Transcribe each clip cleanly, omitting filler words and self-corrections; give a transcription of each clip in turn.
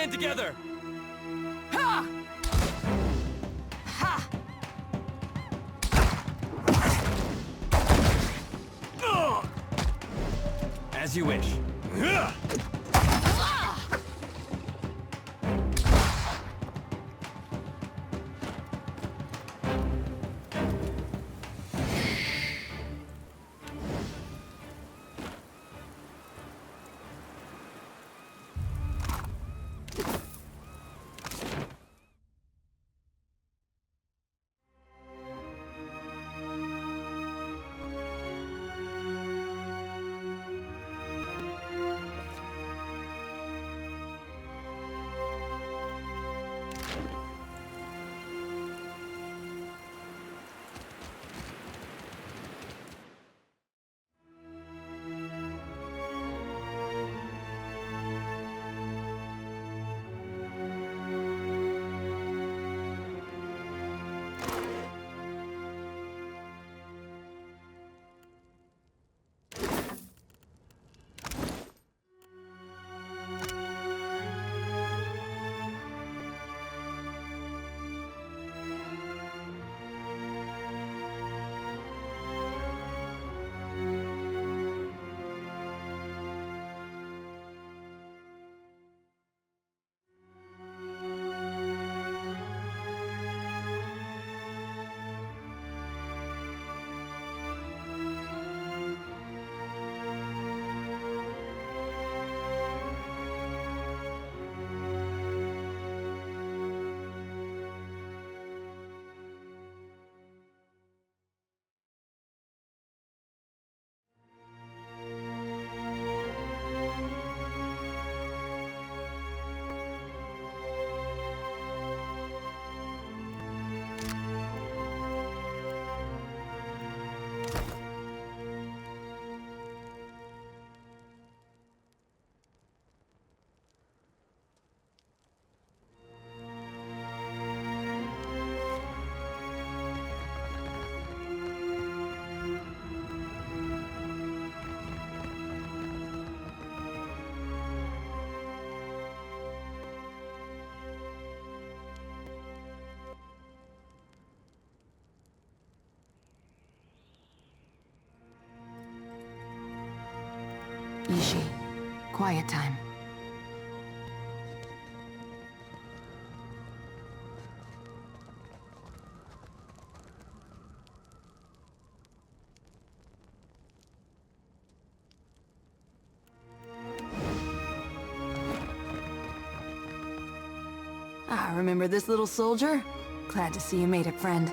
Stand together! Ha! Ha! As you wish. Ishi. Quiet time. Ah, remember this little soldier? Glad to see you made it, friend.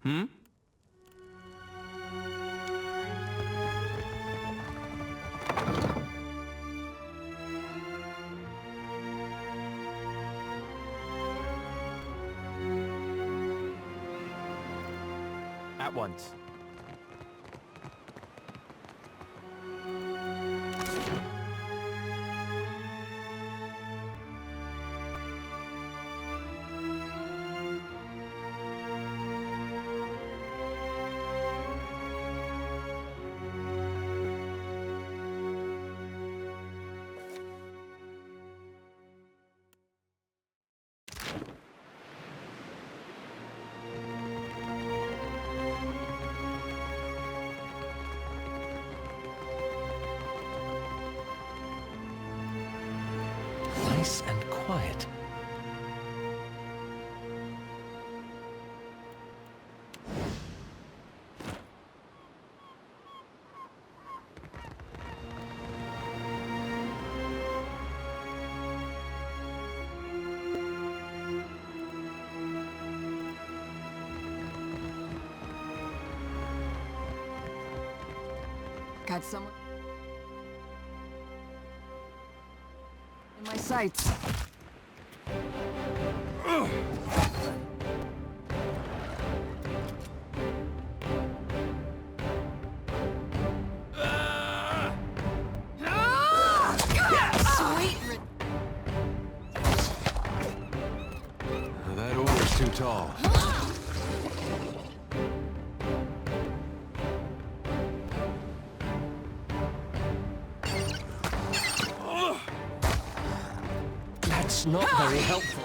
Hmm? At once. Nice and quiet. Got someone in my sights. Sweet. That oar's too tall. That's not very helpful.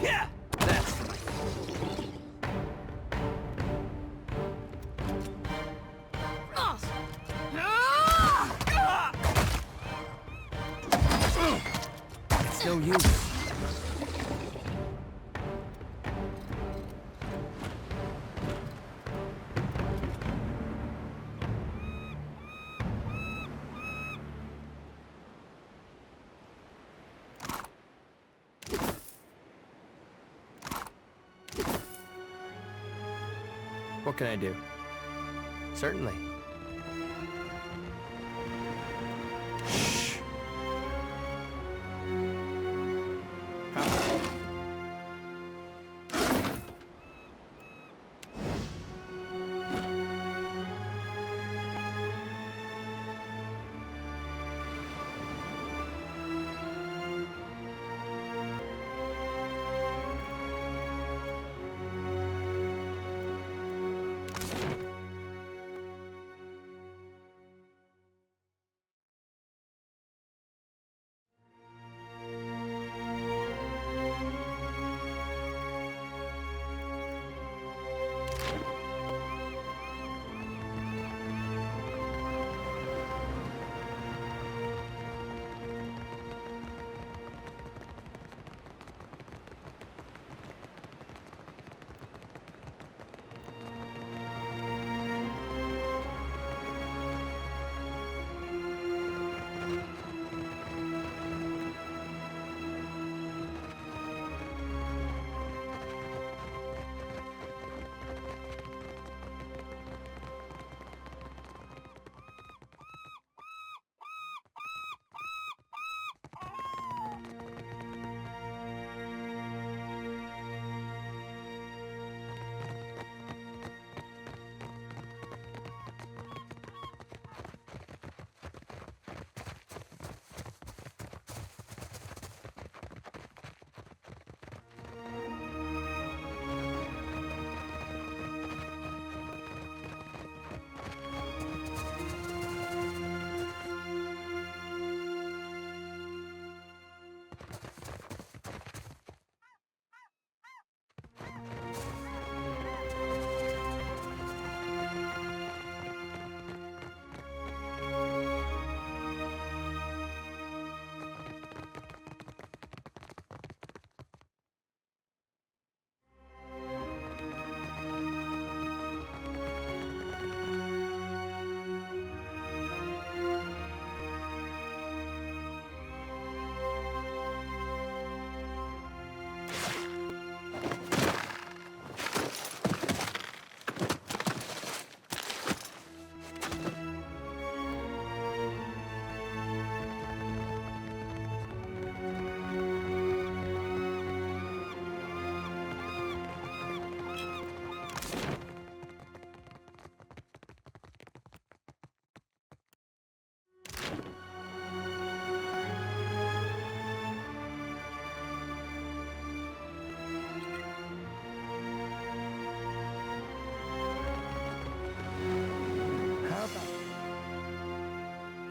Yeah! That's... It's no use. What can I do? Certainly.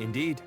Indeed.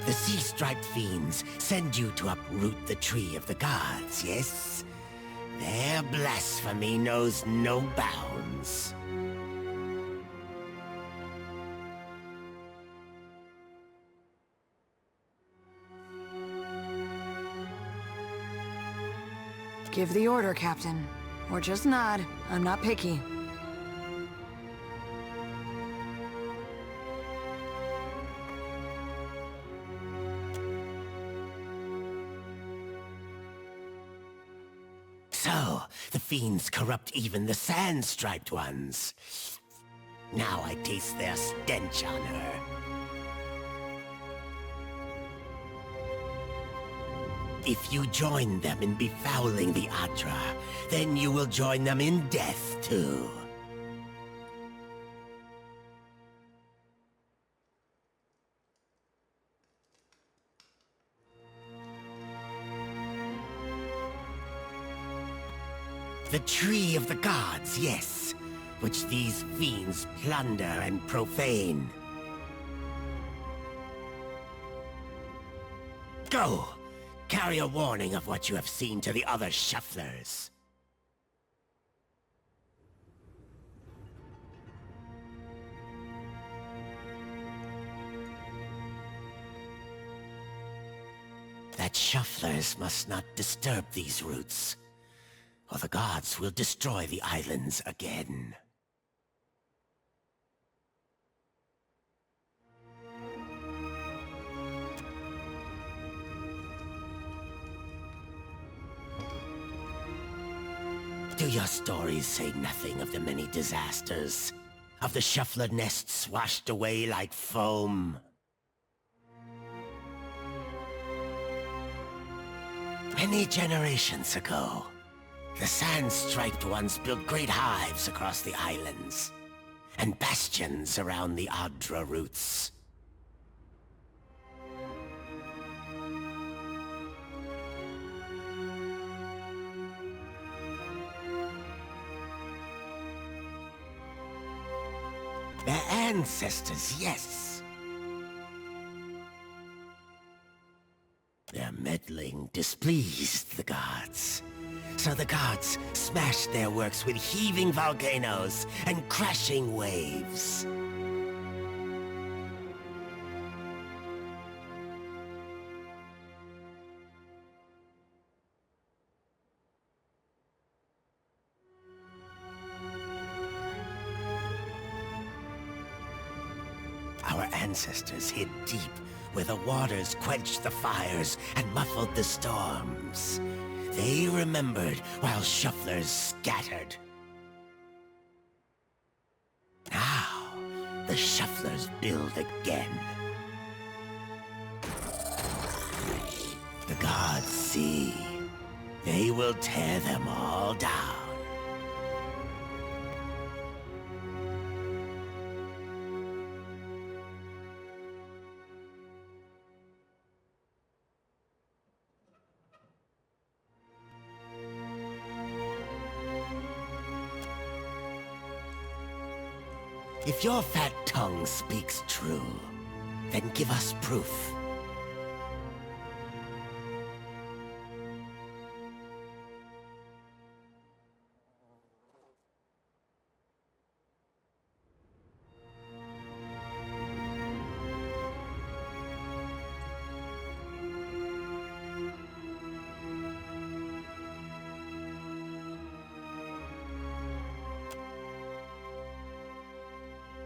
The sea-striped fiends send you to uproot the tree of the gods, yes? Their blasphemy knows no bounds. Give the order, Captain. Or just nod. I'm not picky. So, the fiends corrupt even the sand-striped ones. Now I taste their stench on her. If you join them in befouling the Adra, then you will join them in death, too. The tree of the gods, yes, which these fiends plunder and profane. Go! Carry a warning of what you have seen to the other shufflers. That shufflers must not disturb these roots, or the gods will destroy the islands again. Do your stories say nothing of the many disasters? Of the shuffler nests washed away like foam? Many generations ago, the sand-striped ones built great hives across the islands, and bastions around the Adra roots. Their ancestors, yes. Their meddling displeased the gods. So the gods smashed their works with heaving volcanoes and crashing waves. Our ancestors hid deep where the waters quenched the fires and muffled the storms. They remembered while shufflers scattered. Now, the shufflers build again. The gods see. They will tear them all down. If your fat tongue speaks true, then give us proof.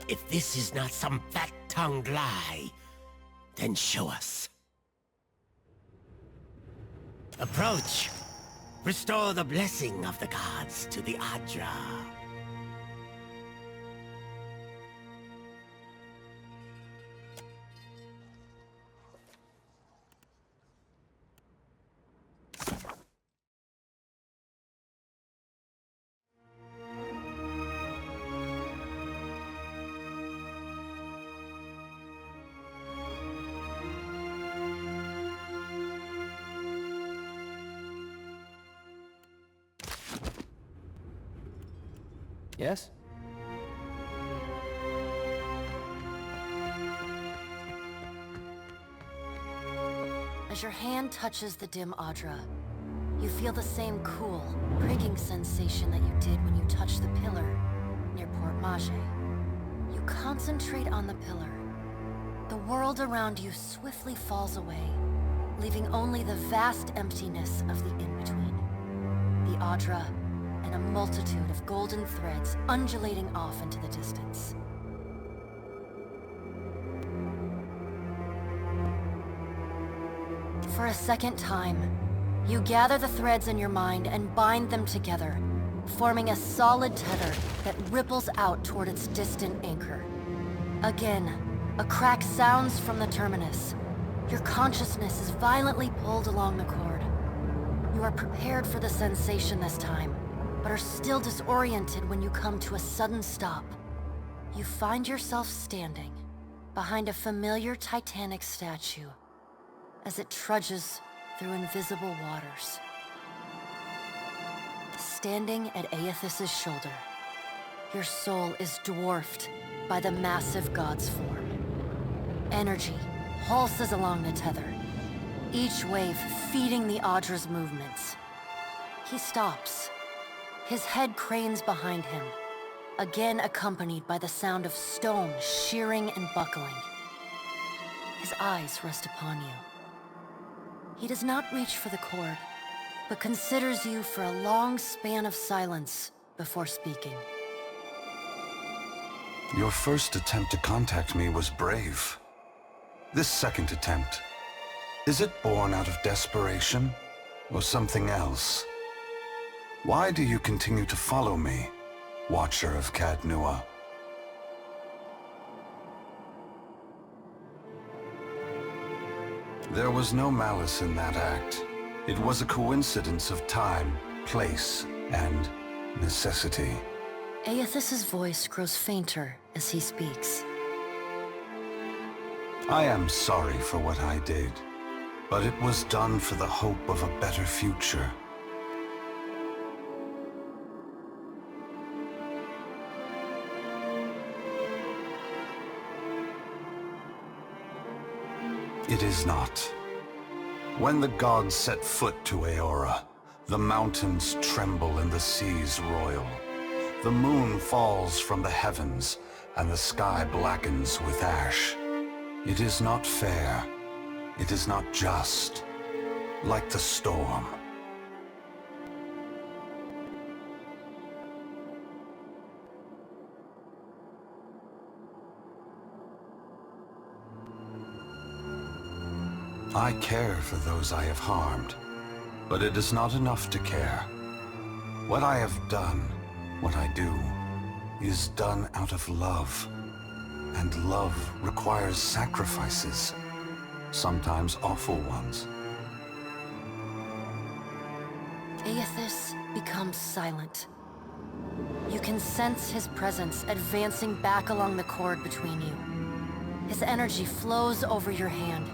If this is not some fat-tongued lie, then show us. Approach. Restore the blessing of the gods to the Adra. Yes? As your hand touches the dim Adra, you feel the same cool, pricking sensation that you did when you touched the pillar near Port Mage. You concentrate on the pillar. The world around you swiftly falls away, leaving only the vast emptiness of the in-between. The Adra, and a multitude of golden threads undulating off into the distance. For a second time, you gather the threads in your mind and bind them together, forming a solid tether that ripples out toward its distant anchor. Again, a crack sounds from the terminus. Your consciousness is violently pulled along the cord. You are prepared for the sensation this time, but are still disoriented when you come to a sudden stop. You find yourself standing behind a familiar Titanic statue as it trudges through invisible waters. Standing at Aethys's shoulder, your soul is dwarfed by the massive god's form. Energy pulses along the tether, each wave feeding the Adra's movements. He stops. His head cranes behind him, again accompanied by the sound of stone shearing and buckling. His eyes rest upon you. He does not reach for the cord, but considers you for a long span of silence before speaking. Your first attempt to contact me was brave. This second attempt, is it born out of desperation or something else? Why do you continue to follow me, Watcher of Cad Nua? There was no malice in that act. It was a coincidence of time, place, and necessity. Aethys's voice grows fainter as he speaks. I am sorry for what I did, but it was done for the hope of a better future. It is not. When the gods set foot to Eora, the mountains tremble and the seas roil. The moon falls from the heavens, and the sky blackens with ash. It is not fair. It is not just. Like the storm. I care for those I have harmed, but it is not enough to care. What I have done, what I do, is done out of love. And love requires sacrifices, sometimes awful ones. Aethys becomes silent. You can sense his presence advancing back along the cord between you. His energy flows over your hand.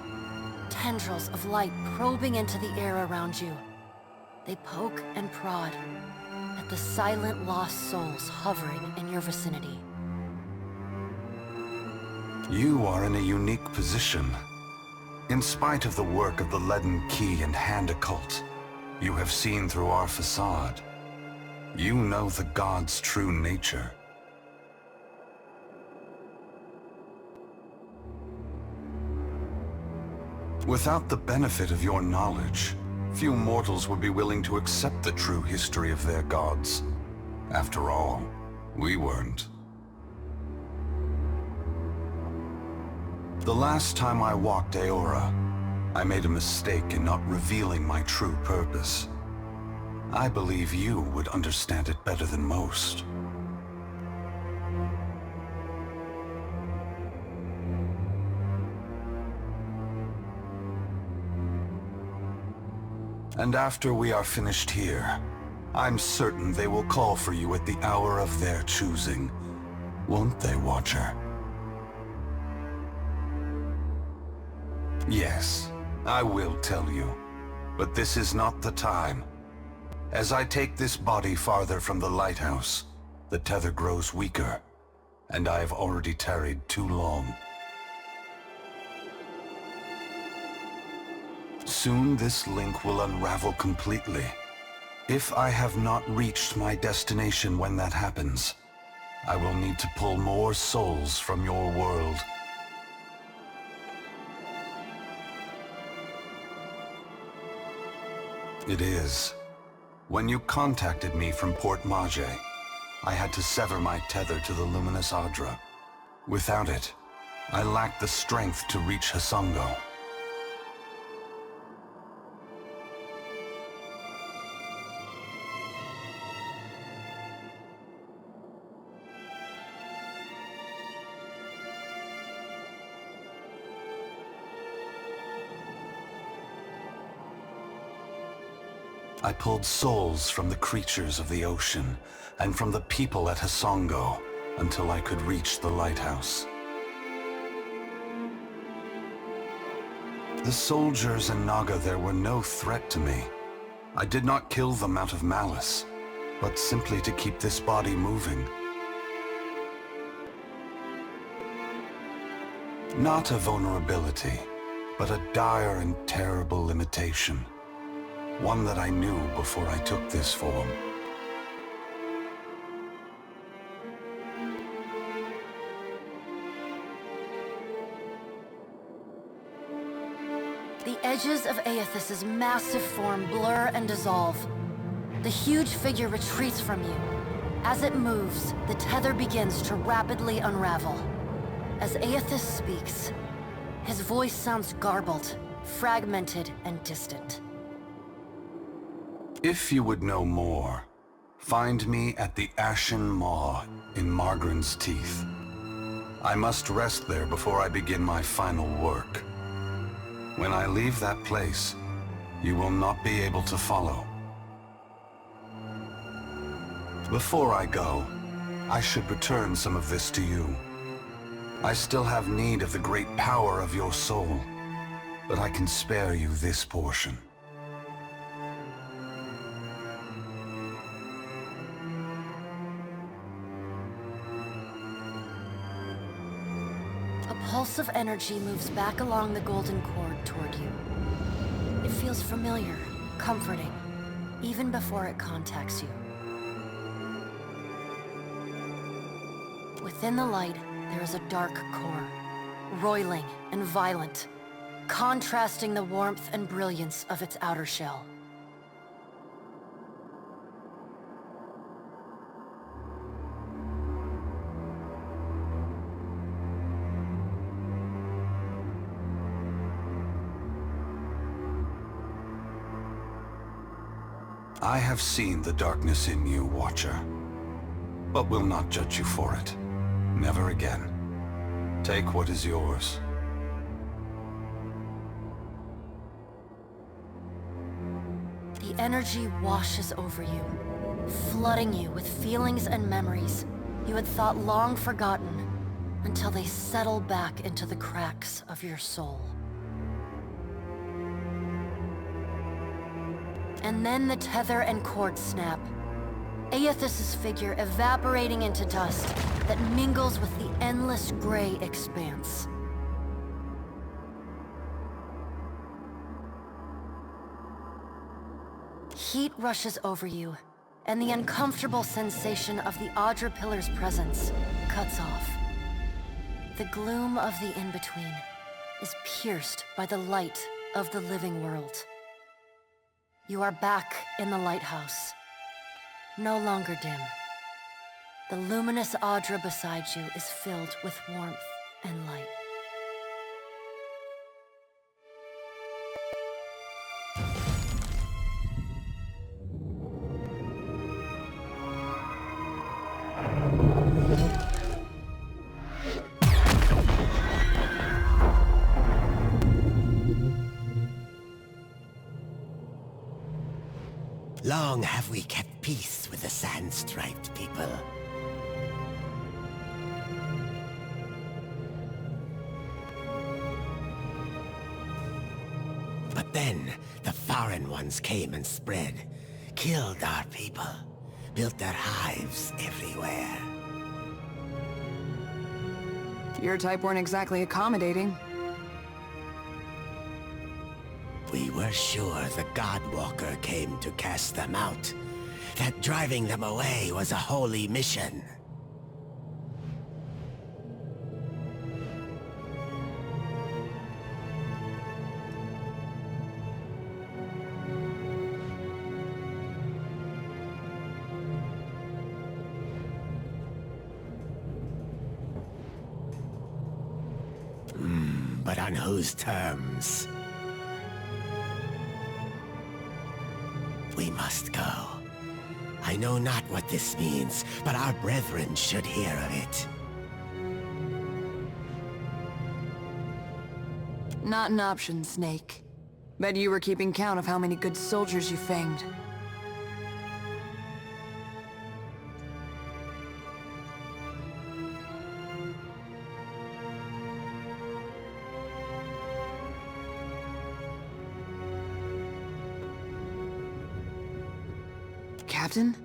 Tendrils of light probing into the air around you. They poke and prod at the silent lost souls hovering in your vicinity. You are in a unique position. In spite of the work of the Leaden Key and Hand Occult, you have seen through our facade. You know the god's true nature. Without the benefit of your knowledge, few mortals would be willing to accept the true history of their gods. After all, we weren't. The last time I walked Eora, I made a mistake in not revealing my true purpose. I believe you would understand it better than most. And after we are finished here, I'm certain they will call for you at the hour of their choosing. Won't they, Watcher? Yes, I will tell you. But this is not the time. As I take this body farther from the lighthouse, the tether grows weaker, and I have already tarried too long. Soon this link will unravel completely. If I have not reached my destination when that happens, I will need to pull more souls from your world. It is. When you contacted me from Port Mage, I had to sever my tether to the luminous Adra. Without it, I lacked the strength to reach Hasongo. I pulled souls from the creatures of the ocean and from the people at Hasongo until I could reach the lighthouse. The soldiers and Naga there were no threat to me. I did not kill them out of malice, but simply to keep this body moving. Not a vulnerability, but a dire and terrible limitation. One that I knew before I took this form. The edges of Aethys's massive form blur and dissolve. The huge figure retreats from you. As it moves, the tether begins to rapidly unravel. As Aethys speaks, his voice sounds garbled, fragmented, and distant. If you would know more, find me at the Ashen Maw in Margren's Teeth. I must rest there before I begin my final work. When I leave that place, you will not be able to follow. Before I go, I should return some of this to you. I still have need of the great power of your soul, but I can spare you this portion. pulse of energy moves back along the golden cord toward you. It feels familiar, comforting, even before it contacts you. Within the light, there is a dark core, roiling and violent, contrasting the warmth and brilliance of its outer shell. I have seen the darkness in you, Watcher, but will not judge you for it. Never again. Take what is yours. The energy washes over you, flooding you with feelings and memories you had thought long forgotten until they settle back into the cracks of your soul. And then the tether and cord snap. Aethys's figure evaporating into dust that mingles with the endless gray expanse. Heat rushes over you, and the uncomfortable sensation of the Audra Pillar's presence cuts off. The gloom of the in-between is pierced by the light of the living world. You are back in the lighthouse, no longer dim. The luminous Audra beside you is filled with warmth and light. Long have we kept peace with the sand-striped people. But then, the foreign ones came and spread, killed our people, built their hives everywhere. Your type weren't exactly accommodating. We were sure the Godwalker came to cast them out, that driving them away was a holy mission. But on whose terms? We must go. I know not what this means, but our brethren should hear of it. Not an option, Snake. Bet you were keeping count of how many good soldiers you fanged. Captain?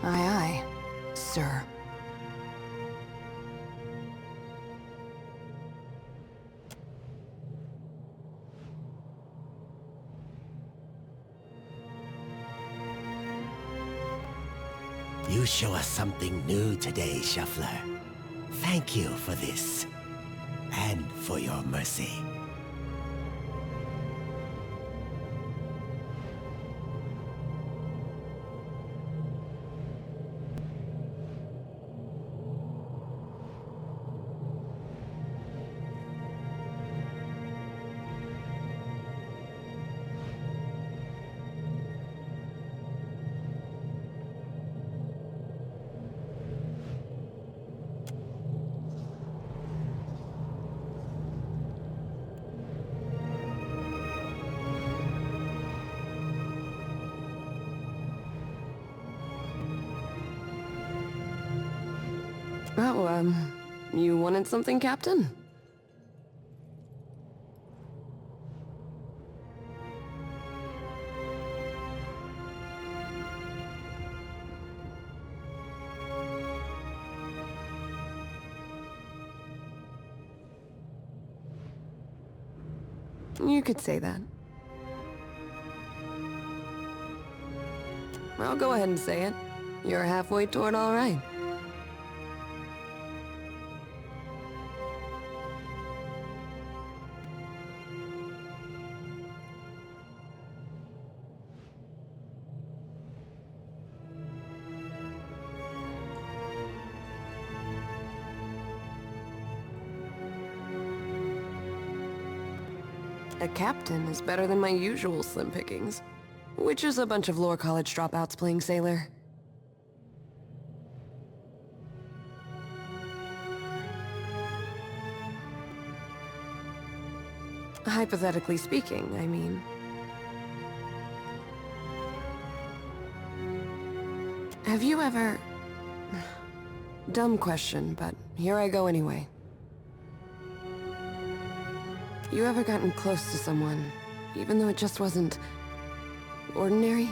Aye, aye, sir. You show us something new today, Shuffler. Thank you for this, and for your mercy. Oh, you wanted something, Captain? You could say that. I'll go ahead and say it. You're halfway toward all right. A captain is better than my usual slim pickings, which is a bunch of lore college dropouts playing sailor. Hypothetically speaking, I mean. Have you ever... Dumb question, but here I go anyway. You ever gotten close to someone, even though it just wasn't... ordinary?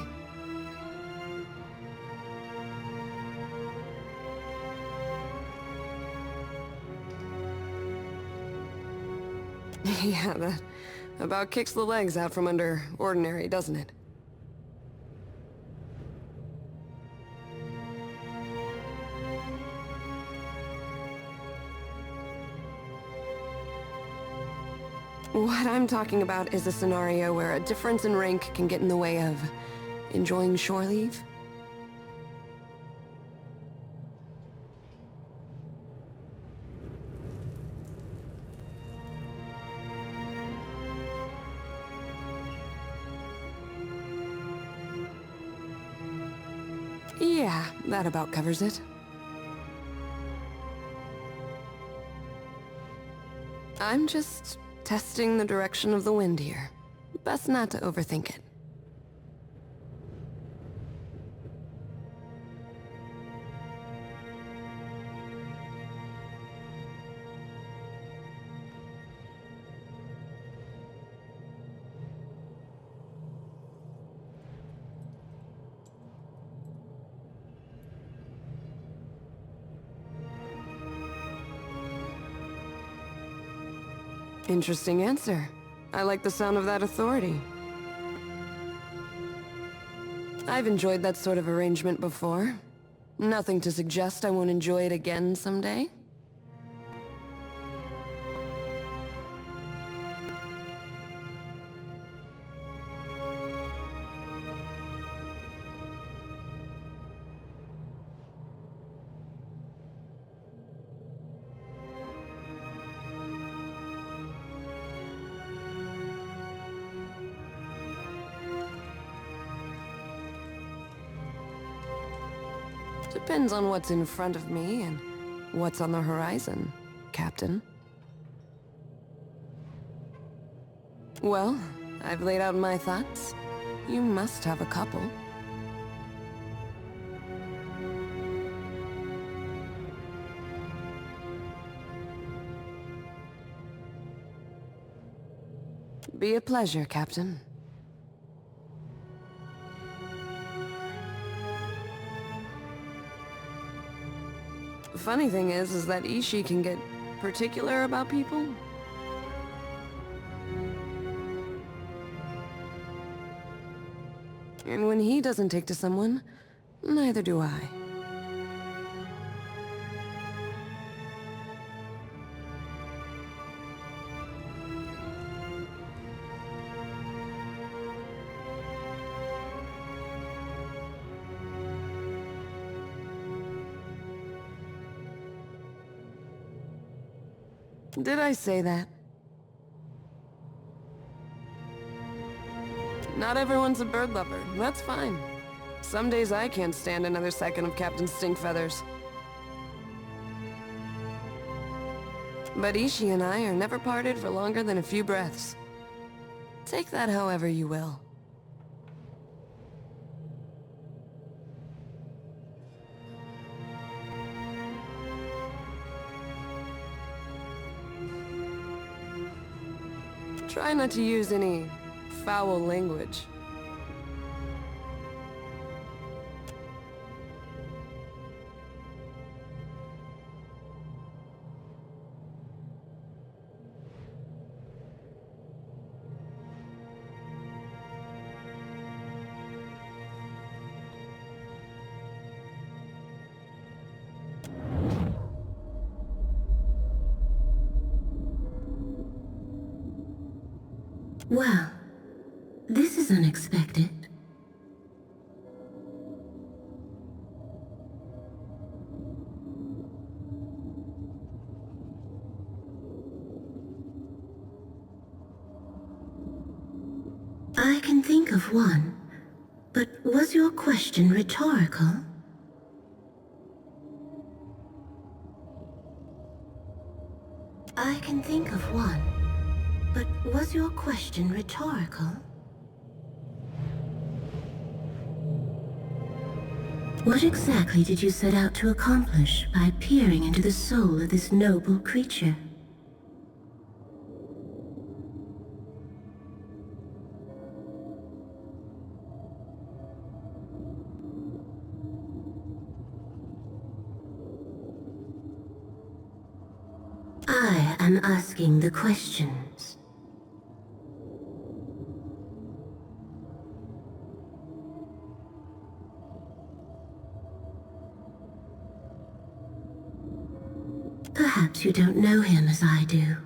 Yeah, that about kicks the legs out from under ordinary, doesn't it? What I'm talking about is a scenario where a difference in rank can get in the way of enjoying shore leave. Yeah, that about covers it. I'm just testing the direction of the wind here. Best not to overthink it. Interesting answer. I like the sound of that authority. I've enjoyed that sort of arrangement before. Nothing to suggest I won't enjoy it again someday. Depends on what's in front of me and what's on the horizon, Captain. Well, I've laid out my thoughts. You must have a couple. Be a pleasure, Captain. Funny thing is that Ishii can get particular about people. And when he doesn't take to someone, neither do I. Did I say that? Not everyone's a bird lover. That's fine. Some days I can't stand another second of Captain Stinkfeathers. But Ishii and I are never parted for longer than a few breaths. Take that however you will. Try not to use any foul language. Well, this is unexpected. I can think of one, but was your question rhetorical? I can think of one, but was your question rhetorical? What exactly did you set out to accomplish by peering into the soul of this noble creature? I am asking the questions. Perhaps you don't know him as I do.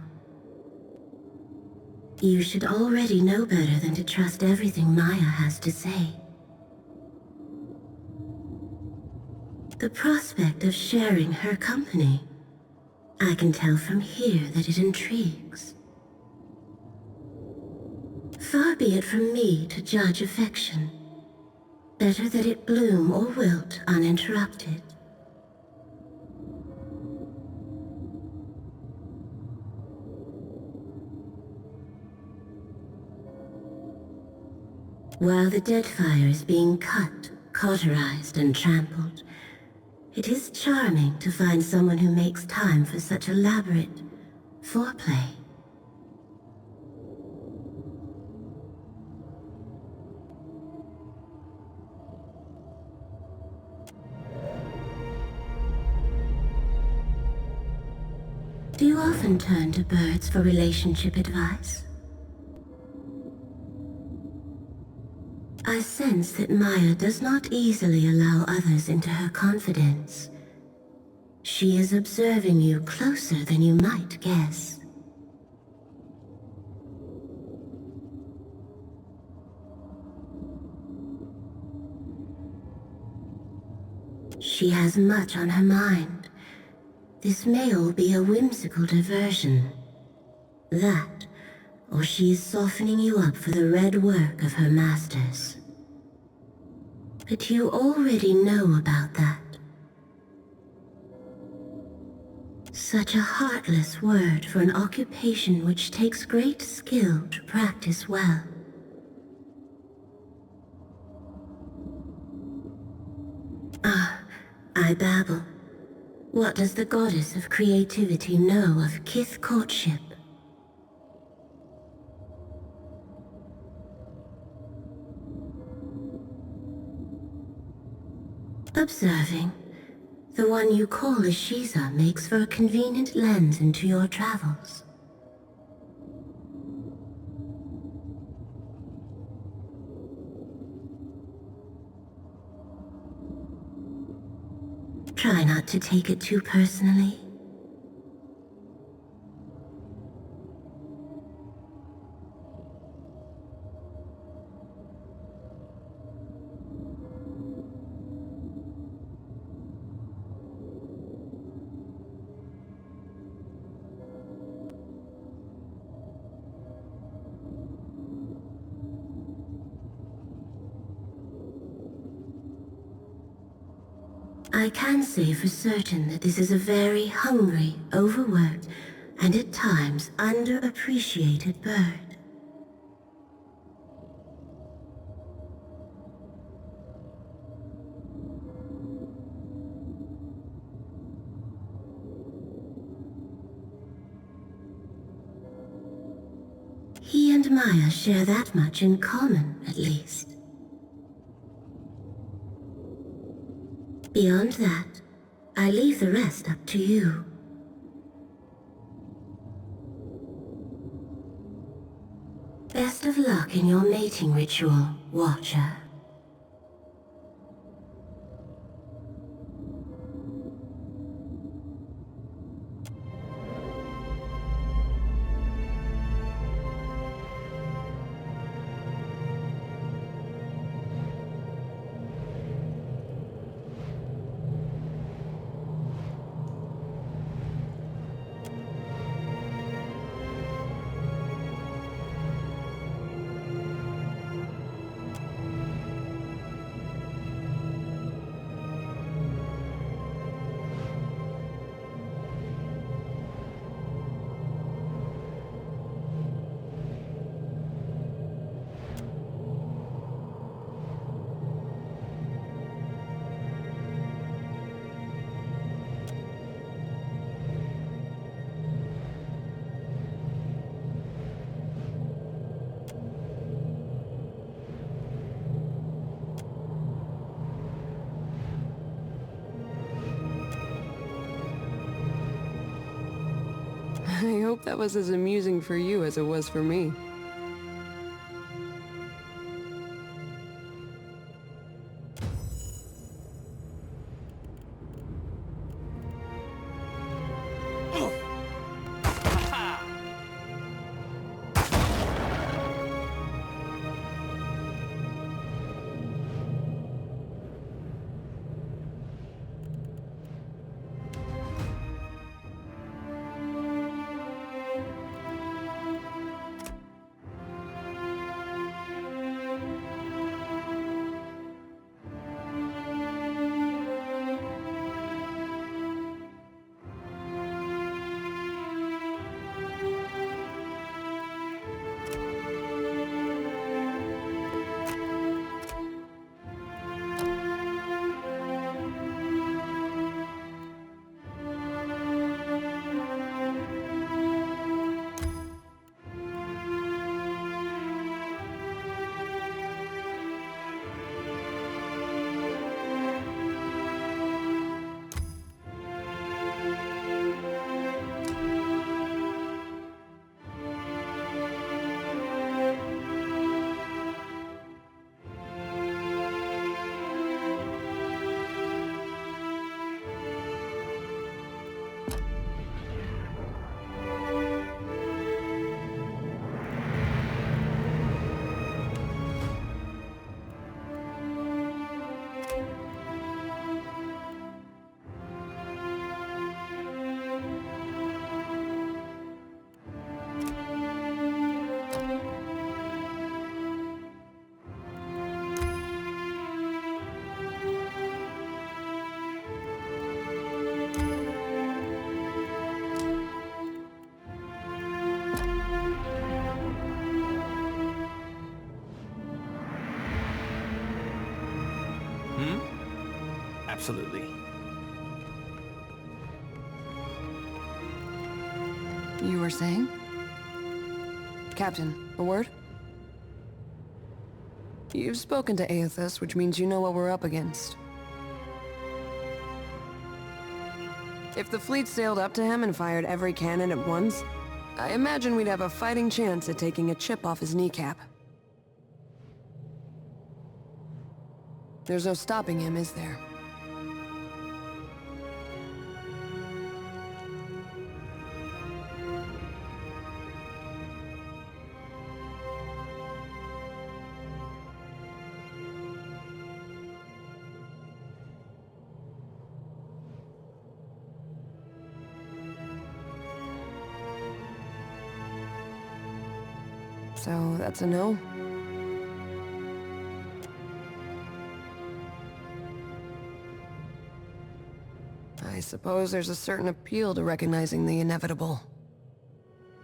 You should already know better than to trust everything Maya has to say. The prospect of sharing her company, I can tell from here that it intrigues. Far be it from me to judge affection. Better that it bloom or wilt uninterrupted. While the Deadfire is being cut, cauterized, and trampled, it is charming to find someone who makes time for such elaborate foreplay. Do you often turn to birds for relationship advice? I sense that Maya does not easily allow others into her confidence. She is observing you closer than you might guess. She has much on her mind. This may all be a whimsical diversion. That, or she is softening you up for the red work of her masters. But you already know about that. Such a heartless word for an occupation which takes great skill to practice well. Ah, I babble. What does the goddess of creativity know of kith courtship? Observing. The one you call a Shiza makes for a convenient lens into your travels. Try not to take it too personally. I can say for certain that this is a very hungry, overworked, and at times underappreciated bird. He and Maya share that much in common, at least. Beyond that, I leave the rest up to you. Best of luck in your mating ritual, Watcher. I hope that was as amusing for you as it was for me. Absolutely. You were saying? Captain, a word? You've spoken to Aethys, which means you know what we're up against. If the fleet sailed up to him and fired every cannon at once, I imagine we'd have a fighting chance at taking a chip off his kneecap. There's no stopping him, is there? So, that's a no? I suppose there's a certain appeal to recognizing the inevitable.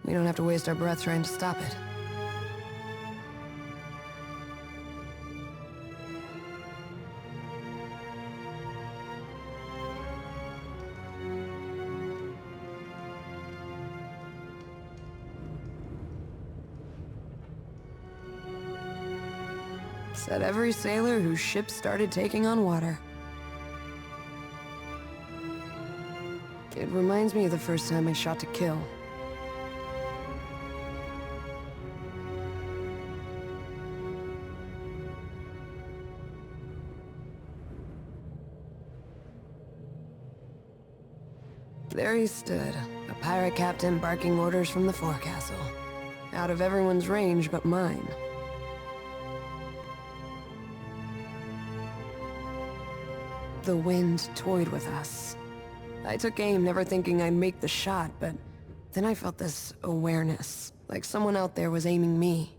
We don't have to waste our breath trying to stop it. Said every sailor whose ship started taking on water. It reminds me of the first time I shot to kill. There he stood, a pirate captain barking orders from the forecastle. Out of everyone's range but mine. The wind toyed with us. I took aim, never thinking I'd make the shot, but then I felt this awareness, like someone out there was aiming me.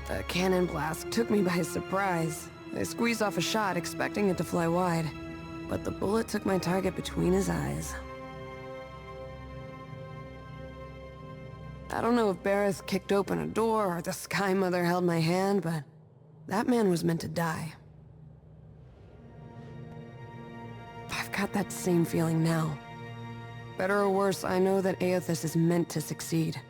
A cannon blast took me by surprise. I squeezed off a shot, expecting it to fly wide, but the bullet took my target between his eyes. I don't know if Bareth kicked open a door or the Sky Mother held my hand, but that man was meant to die. I've got that same feeling now. Better or worse, I know that Aethys is meant to succeed.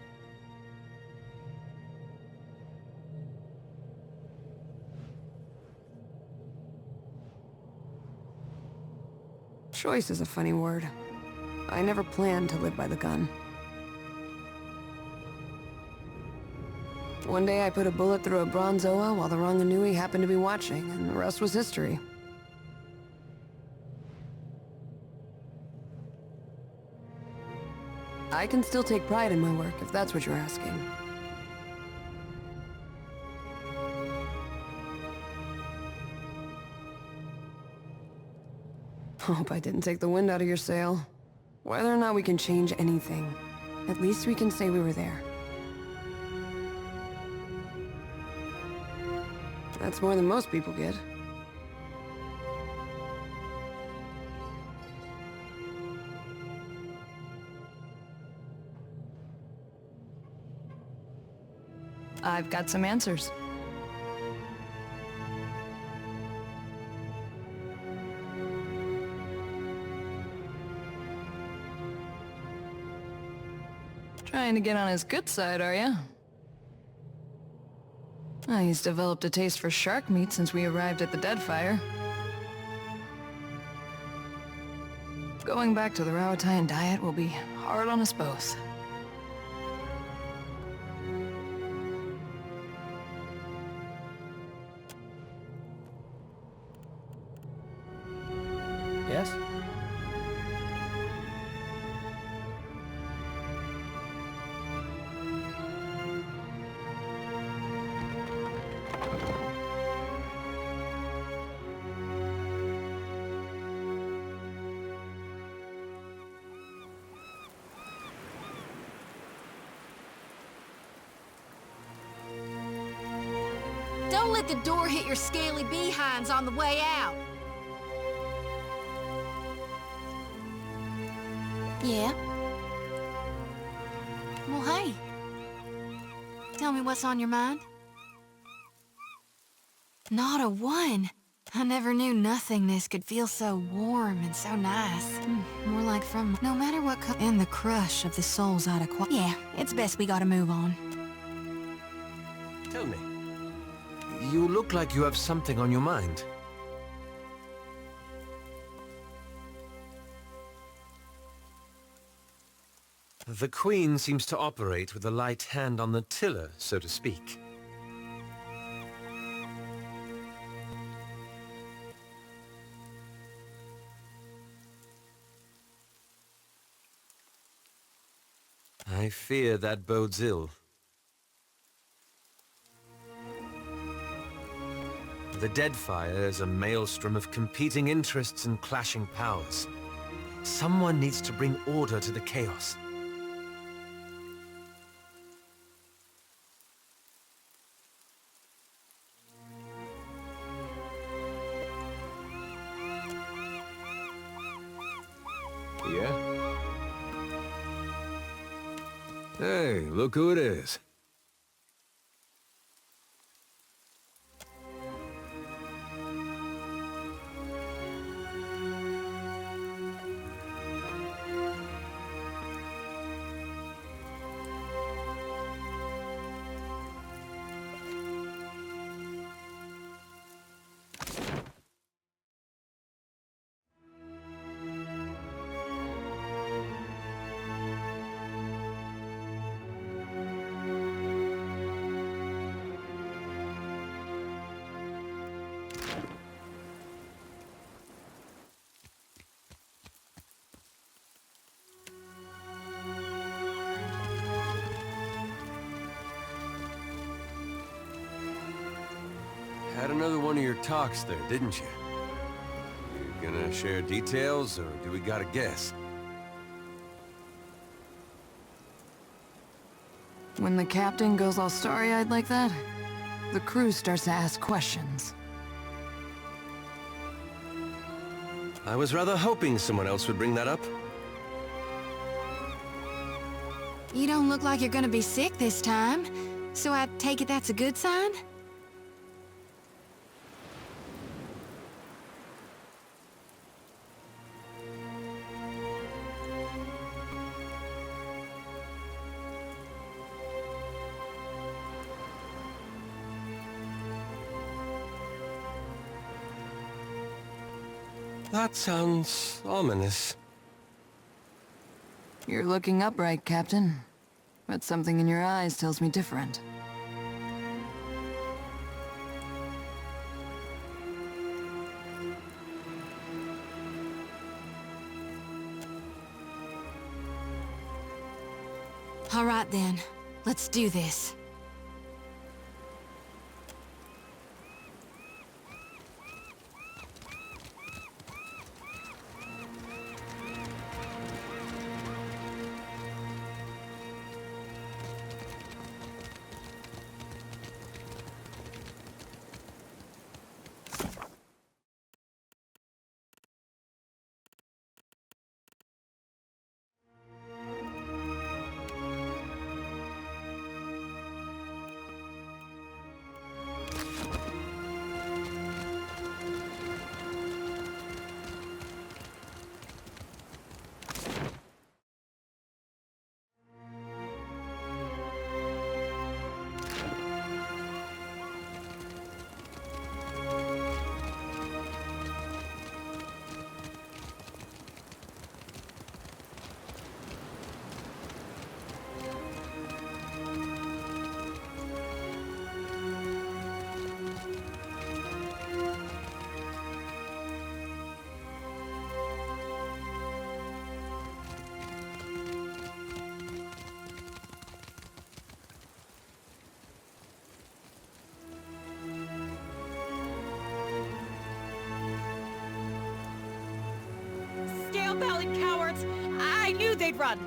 Choice is a funny word. I never planned to live by the gun. One day I put a bullet through a bronzoa while the Ranganui happened to be watching, and the rest was history. I can still take pride in my work, if that's what you're asking. Hope I didn't take the wind out of your sail. Whether or not we can change anything, at least we can say we were there. That's more than most people get. I've got some answers. Trying to get on his good side, are ya? He's developed a taste for shark meat since we arrived at the Deadfire. Going back to the Rauatayan diet will be hard on us both. Yes? Don't let the door hit your scaly behinds on the way out. Yeah? Well, hey. Tell me what's on your mind. Not a one. I never knew nothingness could feel so warm and so nice. More like from no matter what and the crush of the souls I'd acquire. Yeah, it's best we gotta move on. Tell me, you look like you have something on your mind. The Queen seems to operate with a light hand on the tiller, so to speak. I fear that bodes ill. The Deadfire is a maelstrom of competing interests and clashing powers. Someone needs to bring order to the chaos. Yeah? Hey, look who it is. Had another one of your talks there, didn't you? You gonna share details, or do we gotta guess? When the captain goes all starry-eyed like that, the crew starts to ask questions. I was rather hoping someone else would bring that up. You don't look like you're gonna be sick this time, so I take it that's a good sign? That sounds ominous. You're looking upright, Captain. But something in your eyes tells me different. All right then, let's do this. Scale-bellied cowards! I knew they'd run!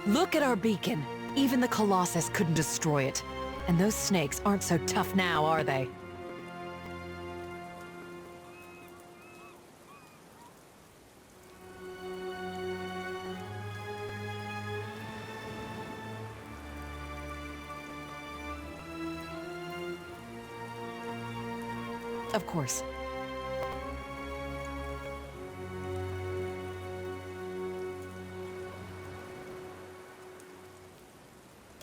Look at our beacon. Even the Colossus couldn't destroy it. And those snakes aren't so tough now, are they? Of course.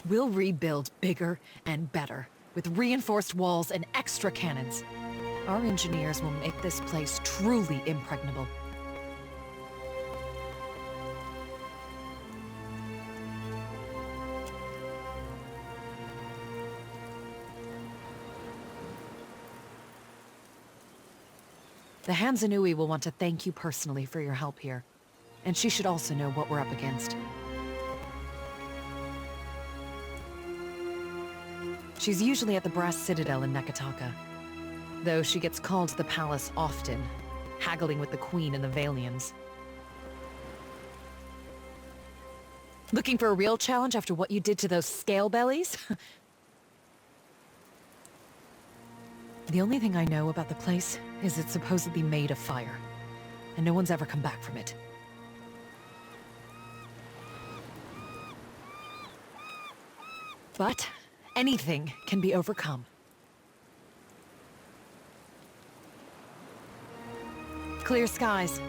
We'll rebuild bigger and better, with reinforced walls and extra cannons. Our engineers will make this place truly impregnable. The Hansanui will want to thank you personally for your help here. And she should also know what we're up against. She's usually at the Brass Citadel in Nekataka, though she gets called to the palace often, haggling with the Queen and the Valians. Looking for a real challenge after what you did to those scale bellies? The only thing I know about the place is it's supposedly made of fire, and no one's ever come back from it. But anything can be overcome. Clear skies.